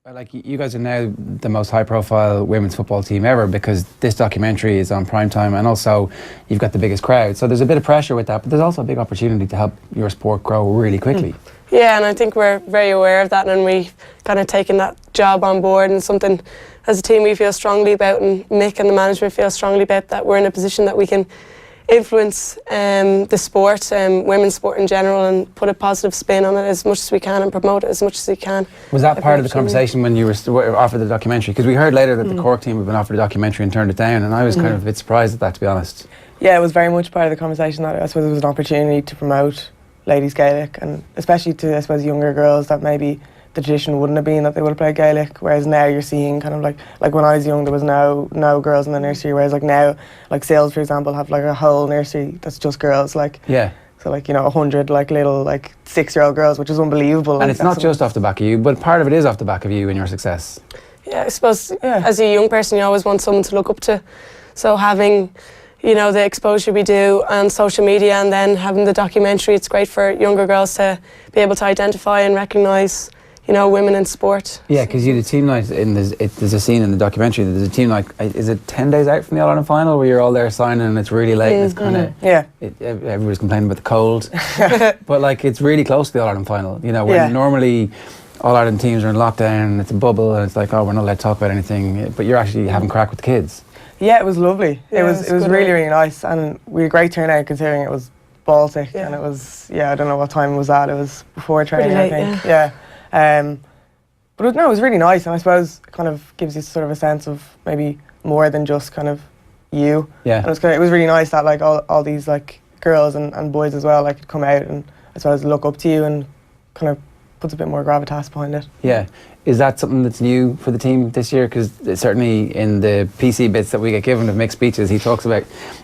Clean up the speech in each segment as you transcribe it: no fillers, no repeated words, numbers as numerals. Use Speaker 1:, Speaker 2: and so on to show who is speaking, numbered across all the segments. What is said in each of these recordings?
Speaker 1: Like you guys are now the most high-profile women's football team ever because this documentary is on prime time, and also you've got the biggest crowd. So there's a bit of pressure with that, but there's also a big opportunity to help your sport grow really quickly.
Speaker 2: Yeah, and I think we're very aware of that, and we've kind of taken that job on board, and something as a team we feel strongly about, and Mick and the management feel strongly about, that we're in a position that we can influence the sport, women's sport in general, and put a positive spin on it as much as we can and promote it as much as we can. Was
Speaker 1: that part of the conversation when you were offered the documentary? Because we heard later that the Cork team had been offered a documentary and turned it down, and I was kind of a bit surprised at that, to be honest.
Speaker 3: Yeah, it was very much part of the conversation that I suppose it was an opportunity to promote ladies Gaelic, and especially to, I suppose, younger girls that maybe the tradition wouldn't have been that they would have played Gaelic, whereas now you're seeing kind of like when I was young there was no girls in the nursery, whereas like now, like Sales for example have like a whole nursery that's just girls, like, yeah, so like, you know, 100 like little like 6-year-old girls, which is unbelievable.
Speaker 1: And like, it's not just off the back of you, but part of it is off the back of you and your success.
Speaker 2: Yeah, I suppose as a young person you always want someone to look up to, so having, you know, the exposure we do on social media and then having the documentary, it's great for younger girls to be able to identify and recognise, you know, women in sport. Yeah, because
Speaker 1: you had a team night, there's a scene in the documentary, there's a team night, is it 10 days out from the All-Ireland final where you're all there signing and it's really late and it's kind of, everybody's complaining about the cold, but like it's really close to the All-Ireland final, you know, when normally All-Ireland teams are in lockdown, it's a bubble and it's like, oh, we're not allowed to talk about anything, but you're actually having crack with the kids.
Speaker 3: Yeah, it was lovely. Yeah, it was really, really nice, and we had a great turnout considering it was Baltic, and it was, I don't know what time it was at, it was before training, I think. But it was really nice, and I suppose it kind of gives you sort of a sense of maybe more than just kind of you. Yeah. And it was really nice that like all these like girls and boys as well like could come out and I suppose look up to you, and kind of puts a bit more gravitas behind it. Yeah. Is that something that's new for the team this year? Because certainly in the PC bits that we get given of Mick's speeches, he talks about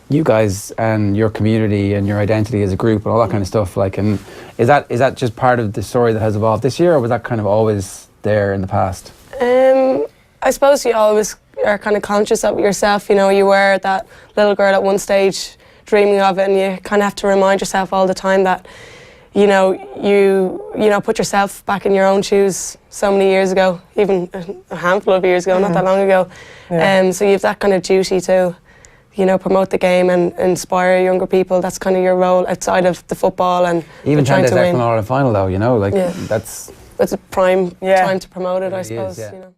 Speaker 3: you guys and your community and your identity as a group and all that kind of stuff. Like, and is that just part of the story that has evolved this year, or was that kind of always there in the past?
Speaker 2: I suppose you always are kind of conscious of it yourself. You know, you were that little girl at one stage dreaming of it, and you kind of have to remind yourself all the time that, you know, put yourself back in your own shoes so many years ago, even a handful of years ago, not that long ago. So you have that kind of duty to, you know, promote the game and inspire younger people. That's kind of your role outside of the football and
Speaker 1: even 10 days out from an All-Ireland final, though, you know, like it's a
Speaker 2: prime time to promote it, I suppose. You know.